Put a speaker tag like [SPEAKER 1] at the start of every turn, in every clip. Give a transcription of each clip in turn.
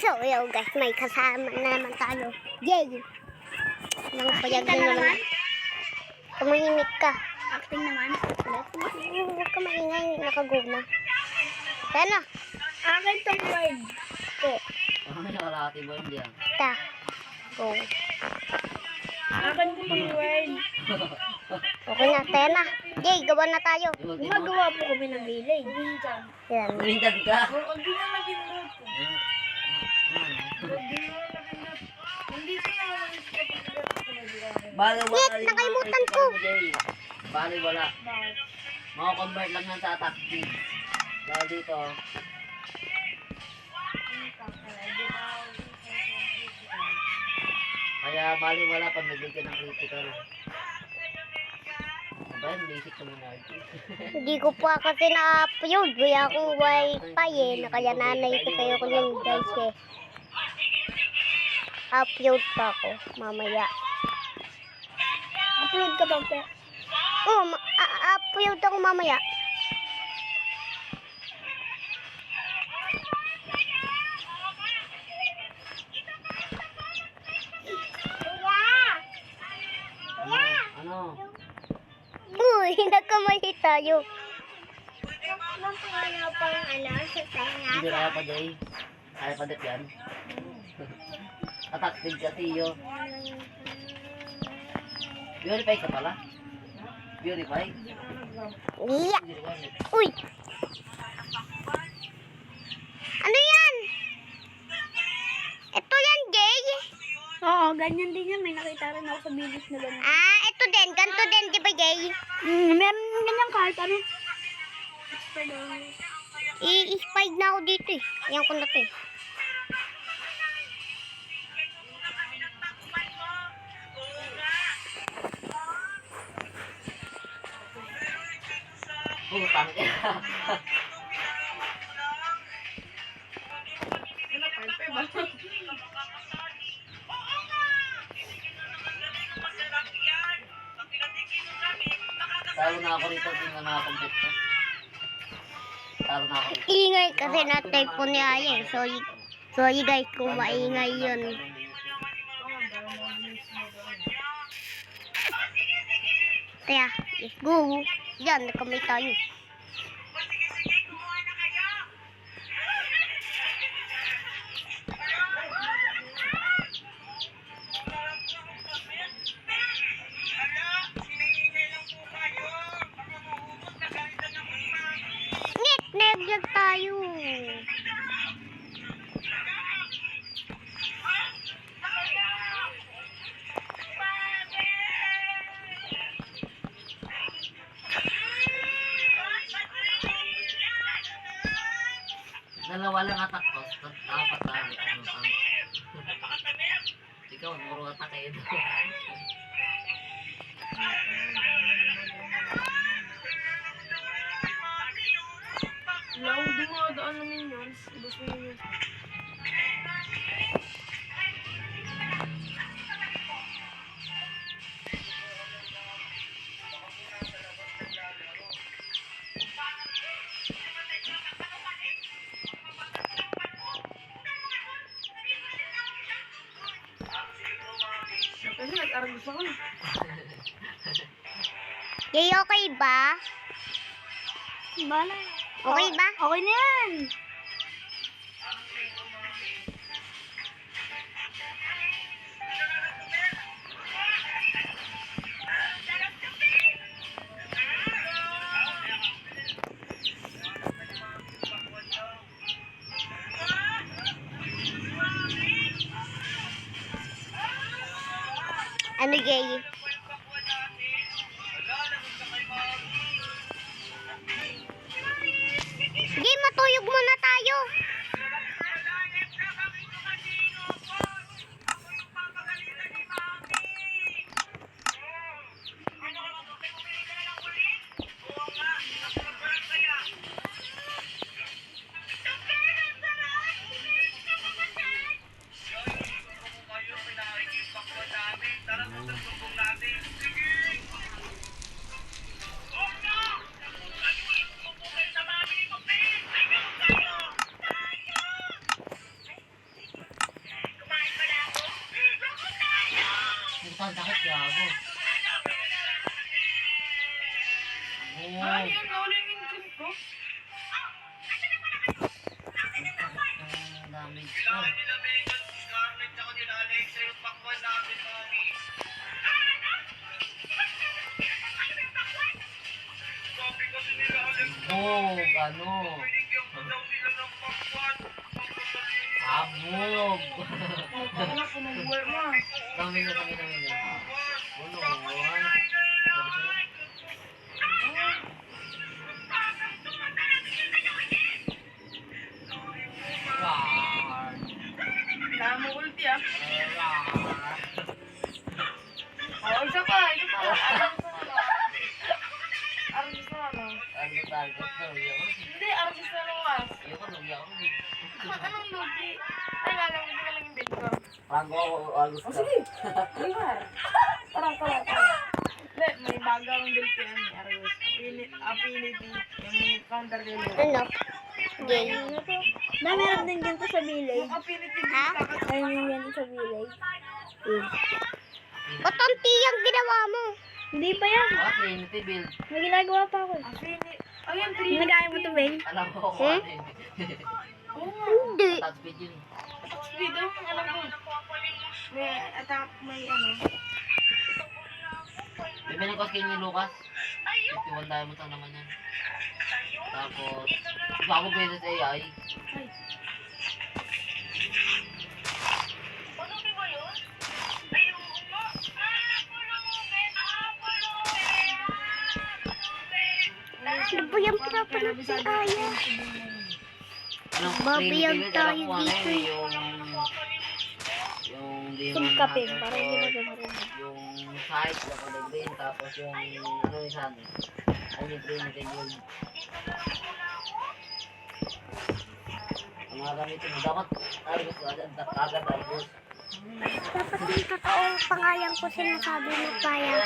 [SPEAKER 1] So, yo guys, may kasama na naman tayo. Yay! Nang payag na naman. Tumahimik ka.
[SPEAKER 2] Acting naman.
[SPEAKER 1] Huwag ka maingay, nakago na. Kaya na.
[SPEAKER 2] Akin tong word.
[SPEAKER 1] Okay.
[SPEAKER 3] Nakalaki mo hindi yan.
[SPEAKER 1] Ta. Go.
[SPEAKER 2] Akin tong word.
[SPEAKER 1] Okay na, kaya na. Yay, gawa na tayo.
[SPEAKER 2] Gumagawa po kami ng village.
[SPEAKER 1] Yan.
[SPEAKER 3] Lumintad ka.
[SPEAKER 2] Hindi na nag-inroad ko.
[SPEAKER 3] Bale, wala.
[SPEAKER 1] Shit, nakalimutan ko.
[SPEAKER 3] Bale, wala. Mako-convert lang yan sa attack speed. Lalo dito. Kaya bale, wala pag nabigyan ng critical. Aba, yung basic naman natin.
[SPEAKER 1] Hindi ko pa kasi na-upload. Kaya ako wifi eh. Kaya nanay ko sa'yo ko yung guys eh. Upload pa ako mamaya.
[SPEAKER 2] Upload ka ba, pe?
[SPEAKER 1] Oh, upload ako mamaya.
[SPEAKER 3] Ano?
[SPEAKER 1] Uy, nagkamali tayo.
[SPEAKER 2] Ano pang sa tenga?
[SPEAKER 3] Hindi kaya pa, Jay. Kaya pa dip yan. Attack speed kasi yun. Purify ka pala? Purify?
[SPEAKER 1] Iya. Uy. Ano yan? Ito yan, Jay.
[SPEAKER 2] Oo, ganyan din yan. May nakita rin ako sa village na ganyan.
[SPEAKER 1] Ah, ito din. Ganito din, di ba, Jay?
[SPEAKER 2] Meron ganyan kahit ano.
[SPEAKER 1] I-spide na ako dito eh. Ayan ko na to eh.
[SPEAKER 3] Putang ina. Talo na ako rito, tingnan na akong bit ko. Talo na ako rito.
[SPEAKER 1] Ingay kasi na-type ko ni Aya eh. Sorry guys kung maingay yun. Kaya, let's go. Yan, nakamay tayo. Ngit, nag-vlog tayo.
[SPEAKER 3] Dalawa lang attack ko. Apat lang. Ikaw, puro attack kayo.
[SPEAKER 2] Lang, dumadaan namin yun. Gusto nyo yun. Kasi nag-aragos ako.
[SPEAKER 1] Yay, okay ba?
[SPEAKER 2] Bala.
[SPEAKER 1] Okay ba?
[SPEAKER 2] Okay na yan.
[SPEAKER 1] Ano, Jay? Sige, matuyog muna tayo.
[SPEAKER 3] Puta, ang sakit gago. Oh,
[SPEAKER 2] Ano yun? Nawala yung income ko?
[SPEAKER 3] ang damage ko. Ano? Abog.
[SPEAKER 2] Ano, punong buhay mo.
[SPEAKER 3] Dami na. Puno.
[SPEAKER 2] Kaya mo ulti ah. Oh, isa pa. Artist na ano? Hindi, artist na lumas. Anong lugi? Ay, lalamig ka lang yung bed ko.
[SPEAKER 3] Bago ako, August ka.
[SPEAKER 2] Tara. Hindi, may bagong build ko yan, Argus. Affinity, yung counter nila.
[SPEAKER 1] Ano? Gay.
[SPEAKER 2] Na meron din ganito sa village. Yung affinity build
[SPEAKER 1] Ha?
[SPEAKER 2] Ayun yung ganito sa village.
[SPEAKER 1] Ba't ang tiyang ginawa mo?
[SPEAKER 2] Hindi pa yan.
[SPEAKER 3] Trinity build.
[SPEAKER 2] May ginagawa pa ako. Affinity. Ayun, 3. Nagaya mo to, Ben?
[SPEAKER 3] Alam ko kung ano yun.
[SPEAKER 2] Oo nga.
[SPEAKER 1] Hindi.
[SPEAKER 3] Top speed yun.
[SPEAKER 2] Speed, alam ko. May attack, may ano.
[SPEAKER 3] May pinagkos kayo ni Lucas. 51 diamonds lang naman yan. Tapos, bago pwede sa AI.
[SPEAKER 2] Ay.
[SPEAKER 1] Ano ba yung pinapanood si Aya?
[SPEAKER 3] Anong
[SPEAKER 1] Babayag
[SPEAKER 3] Trinity build?
[SPEAKER 1] tayo
[SPEAKER 3] Alam ko ano
[SPEAKER 1] dito
[SPEAKER 3] yun,
[SPEAKER 1] eh.
[SPEAKER 3] yung demon
[SPEAKER 2] Sumkapin,
[SPEAKER 3] hunter,
[SPEAKER 2] parang hindi
[SPEAKER 3] tapos
[SPEAKER 2] magkakaroon.
[SPEAKER 3] yung sight, kapag green, tapos yung ano yung sun. Ay, yung Trinity build. Ang mga gamitin mo, dapat Argus agad, agad Argus.
[SPEAKER 1] Dapat yung totoong pangalan ko sinasabi mo kaya.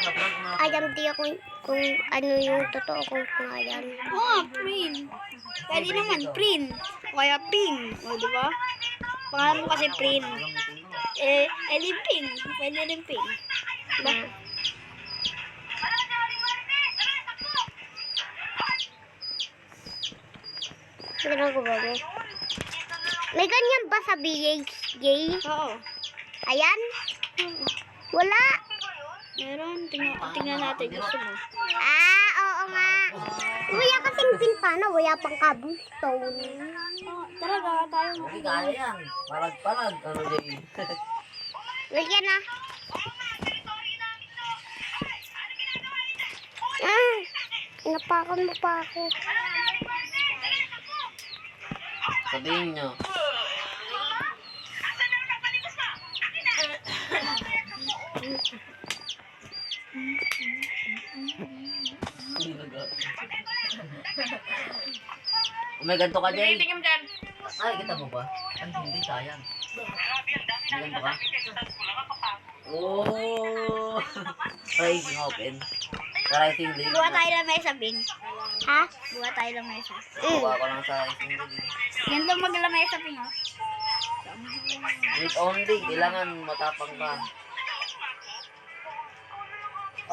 [SPEAKER 1] Alam di ako kung ano yung totoo kong pangalan.
[SPEAKER 2] Oo, Prin. Pwede naman, Prin. O kaya Ping. O, di ba? Pangalan mo kasi Prin. Di Ping. Pwede rin Ping. Diba?
[SPEAKER 1] Ginagawa mo. May ganyan ba sa village, Gay?
[SPEAKER 2] Oo.
[SPEAKER 1] Ayan? Wala.
[SPEAKER 2] Meron. Tingnan natin. Gusto mo.
[SPEAKER 1] Oo nga. Wala kasing pintana, wala pang cobblestone.
[SPEAKER 2] Talaga, tayo mo.
[SPEAKER 3] Hindi kaya yan. Palag-palag. Ano dyan?
[SPEAKER 1] Lagyan na. Napakan mo pa ako.
[SPEAKER 3] Sabihin nyo. May ganito ka, Jay.
[SPEAKER 2] Tingnan dyan.
[SPEAKER 3] Ay, kita mo ba? Ay, hindi, sayang. May ganito ka? Oh! Rising open. Rising league.
[SPEAKER 2] Buha tayo lang mesa, Bing.
[SPEAKER 1] Ha?
[SPEAKER 2] Buha tayo lang mesa.
[SPEAKER 3] Kuha ko lang sa rising league.
[SPEAKER 2] Ganito maglamesa, Bing, oh.
[SPEAKER 3] Wait only. Kailangan matapang ka.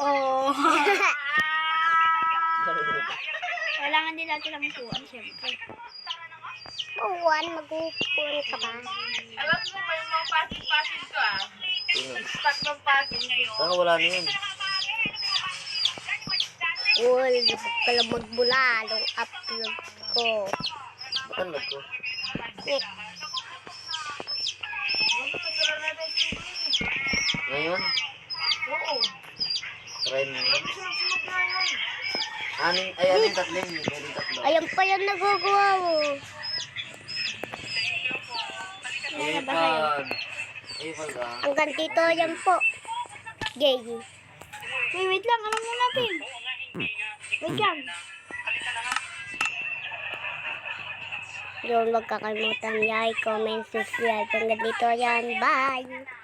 [SPEAKER 2] Oh. Kailangan din natin lang isuan, siyempre.
[SPEAKER 1] Uwan, mag-upuan ka ba?
[SPEAKER 2] Alam mo, may mga pasid-pasid ko, ah.
[SPEAKER 3] Sino?
[SPEAKER 2] Stack ng pasid.
[SPEAKER 3] Saka wala na yun.
[SPEAKER 1] Uy, pala magbula. Long upload ko.
[SPEAKER 3] Ba't ang lag ko?
[SPEAKER 1] Eh,
[SPEAKER 3] Ngayon?
[SPEAKER 2] Oo.
[SPEAKER 3] Try mo yun.
[SPEAKER 2] Sunod na yun.
[SPEAKER 3] Anin tatlo yun. Pwede tatlo.
[SPEAKER 1] ayan pa yung nagagawa mo.
[SPEAKER 3] Ipag. Ipag ah.
[SPEAKER 1] Hanggang dito yan po. Gay.
[SPEAKER 2] Wait lang. Alam mo natin. Wait lang.
[SPEAKER 1] Yung huwag kakalimutan like, comment, subscribe. Hanggang dito yan. Bye!